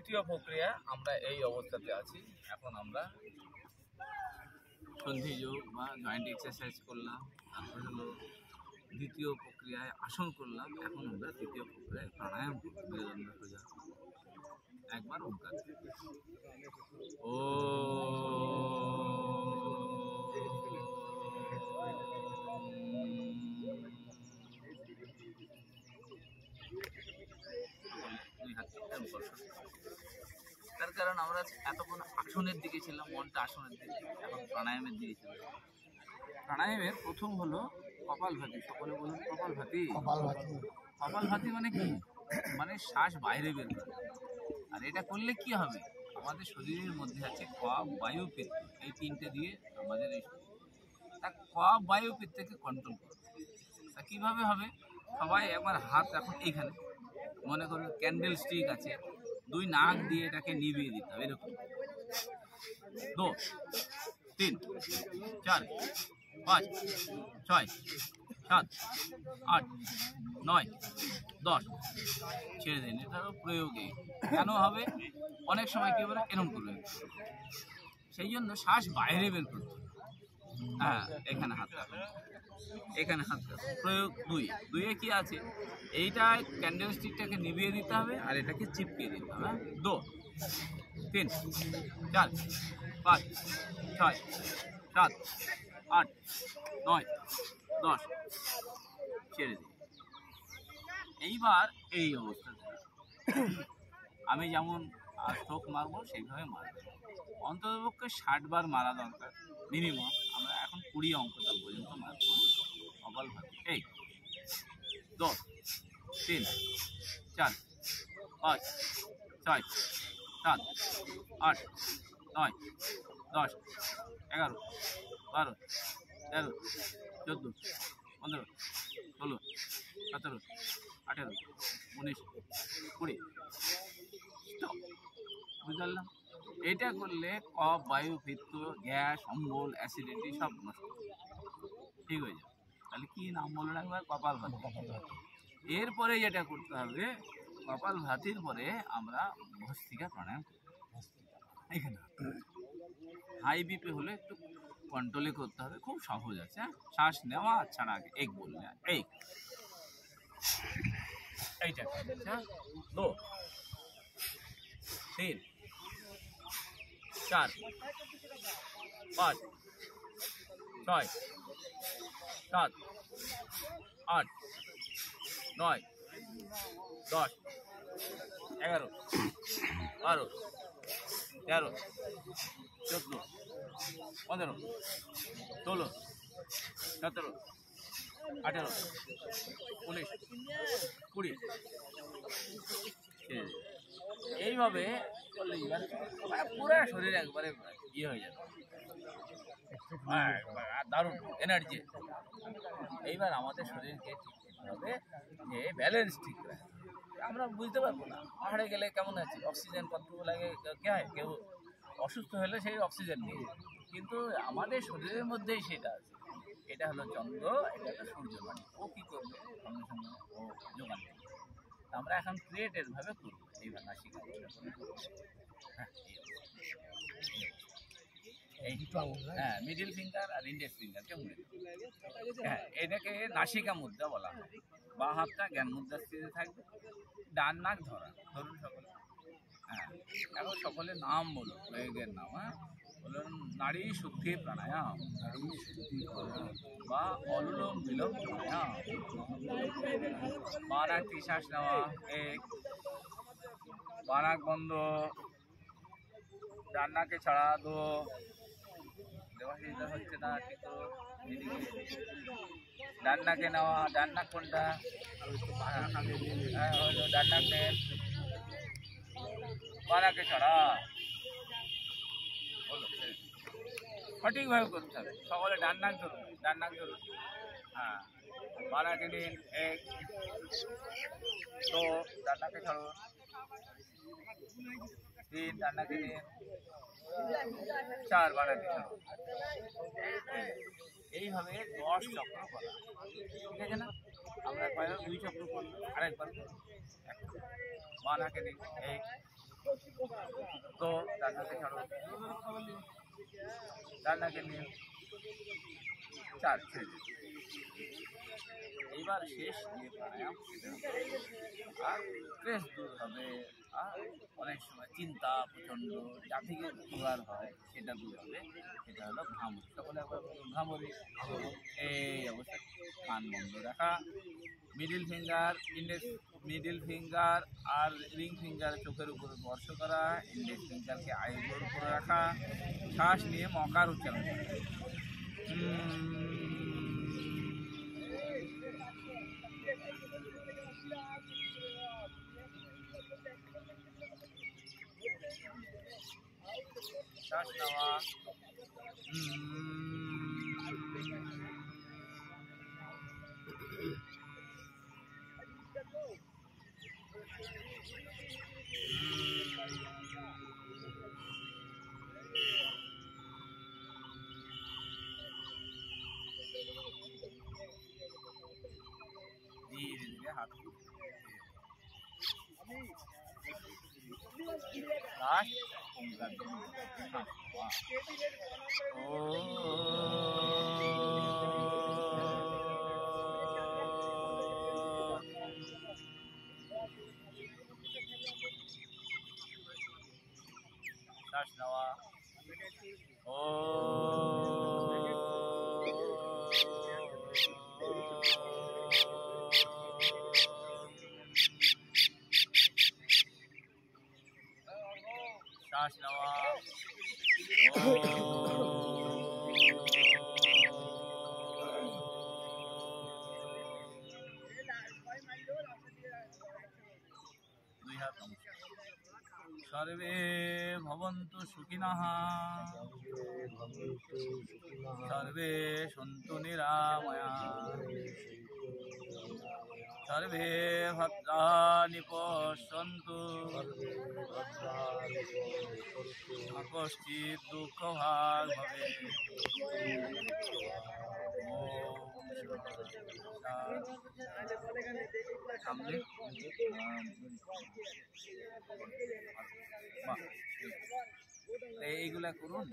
তৃতীয় প্রক্রিয়া আমরা এই অবস্থাতে আছি। এখন আমরা সন্ধি যোগ বা জয়েন্ট এক্সারসাইজ করলাম, তারপরে হলো দ্বিতীয় প্রক্রিয়ায় আসন করলাম। এখন আমরা তৃতীয় প্রক্রিয়ায় প্রাণায়াম করব। মেরুদণ্ড সোজা, একবার ওমকার ও তার কারণ আমরা এতক্ষণ আসনের দিকে ছিলাম, মনটা আসনের দিকে, এখন প্রাণায়ামের দিকে ছিলাম। প্রাণায়ামের প্রথম হলো কপালভাতি। সকলে বলুন কপালভাতি। কপালভাতি মানে কি? মানে শ্বাস বাইরে বের করা। আর এটা করলে কি হবে? আমাদের শরীরের মধ্যে আছে কফ, বায়ু, পিত্ত, এই তিনটে দিয়ে আমাদের এই তা কফ, বায়ু, পিত্তকে কন্ট্রোল করবে। তা কীভাবে হবে? সবাই একবার হাত এখন এইখানে মনে করুন ক্যান্ডেল স্টিক আছে, দুই নাক দিয়ে এটাকে নিভিয়ে দিতে হবে। এরকম 2, 3, 4, 5, 6, 7, 8, 9, 10 ছেড়ে দিন। এটারও প্রয়োগে কেন হবে? অনেক সময় কি বলে এরকম করবে, সেই জন্য শ্বাস বাইরে বের করতে। হ্যাঁ, এখানে হাত রাখুন, এখানে হাত রাখুন। প্রয়োগ 2 কি আছে? এইটা ক্যান্ডেল স্টিকটাকে নিভিয়ে দিতে হবে আর এটাকে চিপকে দিতে হবে। 2, 3, 4, 5, 6, 7, 8, 9, 10 ছেড়ে দিই। এইবার এই অবস্থাতে আমি যেমন স্ট্রোক মারবো সেইভাবে মারবো। অন্ততপক্ষে 60 বার মারা দরকার মিনিমাম। আমরা এখন 20 অঙ্কটা পর্যন্ত মারবো। কপালভাতি। এই 2, 3, 4, 5, 6, 7, 8, 9, 10, 11, 12, 13, 14, 15, 16, 17, 18, 19, 20। বুঝতে পারলাম? এটা করলে কফ, বায়ু, পিত্ত, গ্যাস, অম্বল, অ্যাসিডিটি সব নষ্ট ঠিক হয়ে যাবে। তাহলে কি নাম বললেন একবার? কপালভাতি। এরপরে যেটা করতে হবে, কপালভাতির পরে আমরা ভস্ত্রিকা প্রাণায়াম করব। এখানে হাই বিপি হলে একটু কন্ট্রোলে করতে হবে, খুব সহজ আছে। শ্বাস নেওয়া আর ছাড়া আগে এক বললে এইটা 2, 3, 4, 5, 6, 7, 8, 9, 10, 11, 12, 13, 14, 15, 16, 17, 18, 19, 20। এইভাবে করলে পুরো শরীর একবারে ইয়ে হয়ে যাবে, দারুণ এনার্জি। এইবার আমাদের শরীরকে ঠিক করতে হবে যে ব্যালেন্স ঠিক রাখে। আমরা বুঝতে পারবো না পাহাড়ে গেলে কেমন আছে, অক্সিজেন কতটুকু লাগে, কে হয় কেউ অসুস্থ হলে সেই অক্সিজেন নিয়ে, কিন্তু আমাদের শরীরের মধ্যেই সেটা আছে। এটা হলো চন্দ্র, এটা হলো সূর্যবাণী। ও কী করবে? সঙ্গে সঙ্গে ও যোগান দেবে। আমরা এখন ক্রিয়েটেড ভাবে করবো। এইবার নাসিকা, হ্যাঁ, মিডিল ফিঙ্গার আর ইন্ডেক্স ফিঙ্গারকে মুড়ে দেবো। হ্যাঁ, এটাকে নাসিকা মুদ্রা বলা হয়। বাঁ হাতটা জ্ঞান মুদ্রার স্থিতিতে থাকবে, ডান নাক ধরা। ধরুন সকলে। হ্যাঁ, এখন সকলে নাম বলুন, প্রয়োগের নাম। হ্যাঁ, বলুন নারী শুদ্ধি প্রাণায়াম বা অনুলোম বিলোম প্রাণায়াম। বাঁ নাক শ্বাস নেওয়া, 1, বাঁ নাক বন্ধ, ডান নাকে ছাড়া 2। দেওয়া হচ্ছে না, ঠিক তো। ডান নাকে নেওয়া, ডান নাক কোনটা? হ্যাঁ, হলো ডান নাক নেন, বাঁ নাকে ছাড়া। সঠিকভাবে করতে হবে। সকলে ডান নাক ধরুন, ডান নাক ধরুন। হ্যাঁ, বাঁ নাকে নিন, 1, 2, ডান নাকে ছাড়ুন, 3, ডান নাকে নিন, 4, বাঁ নাকে ছাড়ুন। এইভাবে 10 চক্র করা, ঠিক আছে না? আমরা কয়েকবার 2 চক্র করলাম, আরেকবার বাঁ নাকে নিন, 1, তো ডান হাতে ছাড়ো, ডান হাতে নিয়ে 4 ছেড়ে দিন। এইবার শেষ যে প্রাণায়াম সেটা আর স্ট্রেস দূর হবে, আর অনেক সময় চিন্তা প্রচণ্ড যা থেকে দূর হয় সেটা দূর হবে, সেটা হলো ভ্রামরি। সকলে একবার ভ্রামরি। এই অবস্থা কান বন্ধ রাখা, মিডিল ফিঙ্গার আর রিং ফিঙ্গার চোখের উপরে স্পর্শ করা, ইন্ডেক্স ফিঙ্গারকে আইব্রোর উপরে রাখা, শ্বাস নিয়ে মকার উচ্চারণ করা। শ্বাস নেওয়া, ধীরে ধীরে হাত শ্বাস নেওয়া, শ্বাস নেওয়া, দুই হাত সর্বে ভবন্তু সুখিনঃ, সর্বে সন্তু নিরাময়াঃ, সর্বে ভদ্রাণি পশ্যন্তু, মা কশ্চিৎ দুঃখভাগ্ ভবেৎ। সামনে এইগুলা করুন।